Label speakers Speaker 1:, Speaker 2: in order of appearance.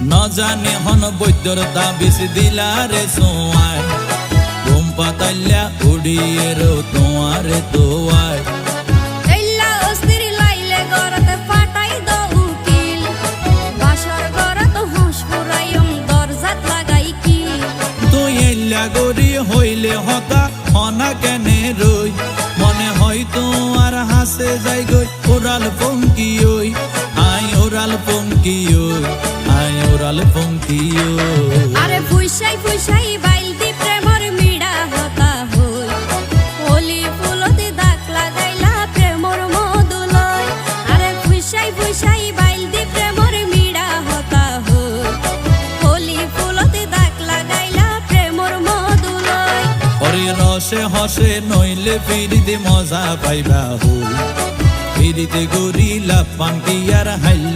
Speaker 1: न जाने हन बৈদ্যর তাবিজ দিলা রে সোয়ায় ঘুম পাতাইলা উড়িয়ে রো তোমারে তোয়ায়
Speaker 2: এল্লা অস্থির লাইলে গরতে ফাটাই দো উকিল বাসর গরত হুঁশ ফুরাইম দরজাত লাগাই কি
Speaker 1: তুই এল্লা গরি হইলে হতা হনা কেনে রই মনে হয় তোমার হাসে যাই গই ওরাল পঙ্কি ওই আই ওরাল পঙ্কি ওই আই ওরাল পঙ্কি ওই
Speaker 2: আরে ফুইসাই ফুইসাই বাইল দি প্রেমর মিডা হতা হই ওলি ফুলতে দাগ লাগাইলা প্রেমর মধুলয় আরে ফুইসাই ফুইসাই বাইল দি প্রেমর মিডা হতা হই ওলি ফুলতে দাগ লাগাইলা প্রেমর মধুলয়
Speaker 1: ওরে রসে হসে নইলে ফিরিতে মজা পাইবা হই ফিরিতে গরিলা পান কি আর হাইলা